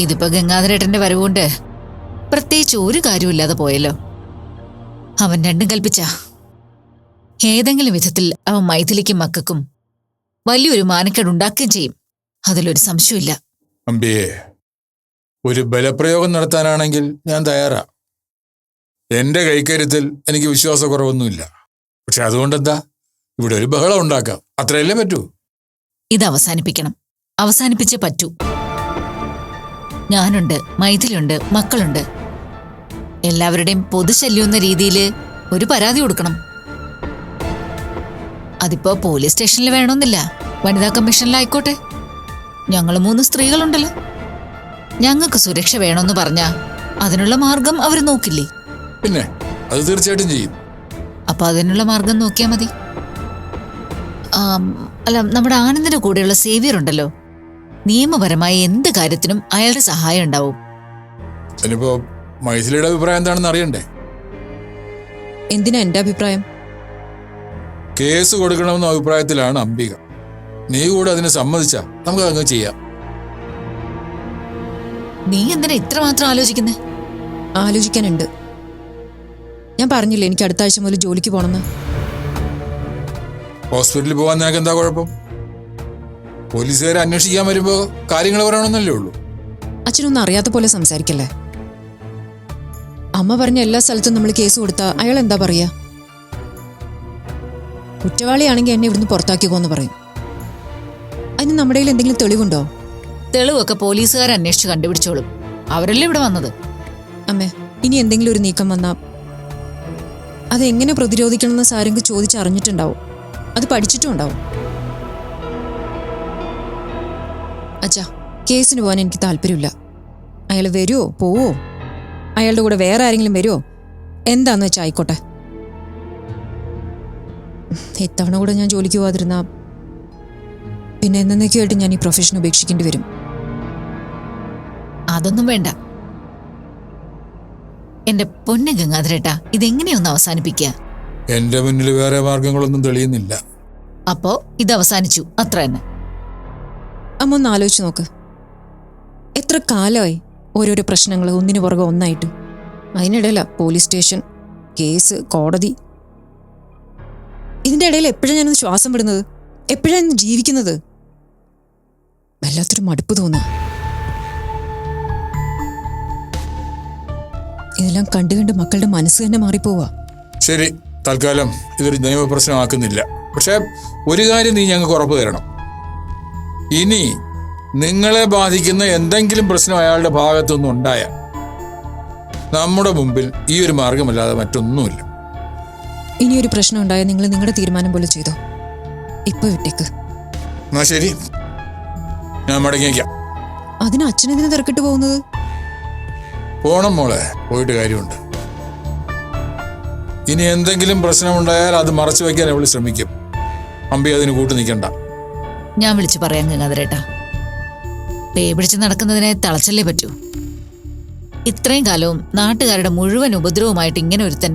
ഇതിപ്പോ ഗംഗാധരേട്ടന്റെ വരവുകൊണ്ട് പ്രത്യേകിച്ച് ഒരു കാര്യമില്ലാതെ പോയല്ലോ. അവൻ രണ്ടും കൽപ്പിച്ച ഏതെങ്കിലും വിധത്തിൽ അവൻ മൈഥിലിക്കും മക്കൾക്കും വലിയൊരു മാനക്കേടുണ്ടാക്കുകയും ചെയ്യും. അതിലൊരു സംശയമില്ല. അമ്പിയേ, ഒരു ബലപ്രയോഗം നടത്താനാണെങ്കിൽ ഞാൻ തയ്യാറാ. എന്റെ കൈക്കരുത്തിൽ എനിക്ക് വിശ്വാസക്കുറവൊന്നുമില്ല. പക്ഷെ അതുകൊണ്ടെന്താ, ഇവിടെ ഒരു ബഹളം ഉണ്ടാക്കാം, അത്രയല്ലേ പറ്റൂ. ഇത് അവസാനിപ്പിക്കണം, അവസാനിപ്പിച്ചേ പറ്റൂ. ഞാനുണ്ട്, മൈഥിലിയുണ്ട്, മക്കളുണ്ട്. എല്ലാവരുടെയും പൊതുശല്യം എന്ന രീതിയിൽ ഒരു പരാതി കൊടുക്കണം. അതിപ്പോ പോലീസ് സ്റ്റേഷനിൽ വേണമെന്നില്ല, വനിതാ കമ്മീഷനിലായിക്കോട്ടെ. ഞങ്ങൾ 3 സ്ത്രീകളുണ്ടല്ലോ. ഞങ്ങൾക്ക് സുരക്ഷ വേണമെന്ന് പറഞ്ഞാ അതിനുള്ള മാർഗം അവർ നോക്കില്ലേ? പിന്നെ അത് തീർച്ചയായിട്ടും ചെയ്യും. അപ്പൊ അതിനുള്ള മാർഗം നോക്കിയാ മതി. അല്ല, നമ്മുടെ ആനന്ദിന്റെ കൂടെയുള്ള സേവിയർ ഉണ്ടല്ലോ, നിയമപരമായ എന്ത് കാര്യത്തിനും അയാളുടെ സഹായം ഉണ്ടാവും. ഇനിയിപ്പോ മൈഥിലിയുടെ അഭിപ്രായം എന്താണെന്ന് അറിയണ്ടേ? എന്തിനാ എന്റെ അഭിപ്രായം? കേസ് കൊടുക്കണമെന്ന അഭിപ്രായത്തിലാണ് അംബിക. നീ കൂടെ അതിനെ സമ്മതിച്ചാ നമുക്ക് അങ്ങ് ചെയ്യാം. നീ എന്തിനാ ഇത്രമാത്രം ആലോചിക്കുന്നേ? ആലോചിക്കാനുണ്ട്. ഞാൻ പറഞ്ഞില്ലേ എനിക്ക് അടുത്ത ആഴ്ച മുതൽ ജോലിക്ക് പോണെന്ന്. ഹോസ്പിറ്റലിൽ പോകാൻ നിനക്ക് എന്താ കുഴപ്പം? പോലീസുകാരെ അന്വേഷിക്കാൻ വരുമ്പോ കാര്യങ്ങൾ പറയണമെന്നല്ലേ ഉള്ളൂ. അച്ഛനൊന്നും അറിയാത്ത പോലെ സംസാരിക്കല്ലേ. അമ്മ പറഞ്ഞ എല്ലാ സ്ഥലത്തും നമ്മൾ കേസ് കൊടുത്താൽ അയാൾ എന്താ പറയാ? കുറ്റവാളിയാണെങ്കിൽ എന്നെ ഇവിടുന്ന് പുറത്താക്കിക്കോന്ന് പറയും. അതിന് നമ്മുടെ കയ്യിൽ എന്തെങ്കിലും തെളിവുണ്ടോ? തെളിവൊക്കെ പോലീസുകാർ അന്വേഷിച്ച് കണ്ടുപിടിച്ചോളും. അവരല്ലേ ഇവിടെ വന്നത്. അമ്മേ, ഇനി എന്തെങ്കിലും ഒരു നീക്കം വന്നാ അതെങ്ങനെ പ്രതിരോധിക്കണമെന്ന് സാരംഗ് ചോദിച്ചറിഞ്ഞിട്ടുണ്ടാവും, അത് പഠിച്ചിട്ടും ഉണ്ടാവും. അച്ഛാ, കേസിന് പോകാൻ എനിക്ക് താല്പര്യമില്ല. അയാൾ വരുമോ പോവോ, അയാളുടെ കൂടെ വേറെ ആരെങ്കിലും വരുമോ, എന്താന്ന് വെച്ചാൽ ആയിക്കോട്ടെ. ഇത്തവണ കൂടെ ഞാൻ ജോലിക്ക് പോകാതിരുന്നാ പിന്നെ എന്നേക്കുമായിട്ട് ഞാൻ ഈ പ്രൊഫഷൻ ഉപേക്ഷിക്കേണ്ടി വരും. അതൊന്നും വേണ്ട എന്റെ പൊന്നു ഗംഗാധരേട്ടാ, ഇതെങ്ങനെയൊന്ന് അവസാനിപ്പിക്കുക? എന്റെ മുന്നിൽ വേറെ മാർഗങ്ങളൊന്നും തെളിയുന്നില്ല. അപ്പോ ഇത് അവസാനിച്ചു, അത്ര തന്നെ. അമ്മ ഒന്ന് ആലോചിച്ച് നോക്ക്. എത്ര കാലമായി ഓരോരോ പ്രശ്നങ്ങൾ ഒന്നിനു പുറകെ ഒന്നായിട്ട്. അതിനിടയില പോലീസ് സ്റ്റേഷൻ, കേസ്, കോടതി. ഇതിന്റെ ഇടയിൽ എപ്പോഴാണ് ഞാനൊന്ന് ശ്വാസം വിടുന്നത്, എപ്പോഴാണ് ജീവിക്കുന്നത്? വല്ലാത്തൊരു മടുപ്പ് തോന്നുക. ഇതെല്ലാം കണ്ടു മക്കളുടെ മനസ്സ് തന്നെ മാറിപ്പോവാ. ശരി, തൽക്കാലം ഇതൊരു നിയമപ്രശ്നമാക്കുന്നില്ല. പക്ഷെ ഒരു കാര്യം നീ ഞങ്ങൾക്ക് ഉറപ്പ് തരണം. ഇനി നിങ്ങളെ ബാധിക്കുന്ന എന്തെങ്കിലും പ്രശ്നം അയാളുടെ ഭാഗത്തുനിന്ന് ഉണ്ടായാൽ നമ്മുടെ മുമ്പിൽ ഈ ഒരു മാർഗമല്ലാതെ മറ്റൊന്നുമില്ല. ഇനിയൊരു പ്രശ്നം ഉണ്ടായാൽ നിങ്ങൾ നിങ്ങളുടെ തീരുമാനം പോലെ ചെയ്തോ. ഇപ്പൊ വിട്ടേക്ക്. എന്നാ ശരി, ഞാൻ മടങ്ങിയേക്കാം. അതിന് അച്ഛനെന്തിനാ തിരക്കിട്ട് പോകുന്നത്? പോണം മോളെ, പോയിട്ട് കാര്യമുണ്ട്. ഇനി എന്തെങ്കിലും പ്രശ്നമുണ്ടായാൽ അത് മറച്ചു വയ്ക്കാൻ അവള് ശ്രമിക്കും. അമ്പി അതിന് കൂട്ടു നിൽക്കണ്ട. ഞാൻ വിളിച്ചു പറയാം ഗംഗാധരേട്ടാ. പേ പിടിച്ച് നടക്കുന്നതിനെ തളച്ചല്ലേ പറ്റൂ. ഇത്രയും കാലവും നാട്ടുകാരുടെ മുഴുവൻ ഉപദ്രവമായിട്ട് ഇങ്ങനെ ഒരുത്തൻ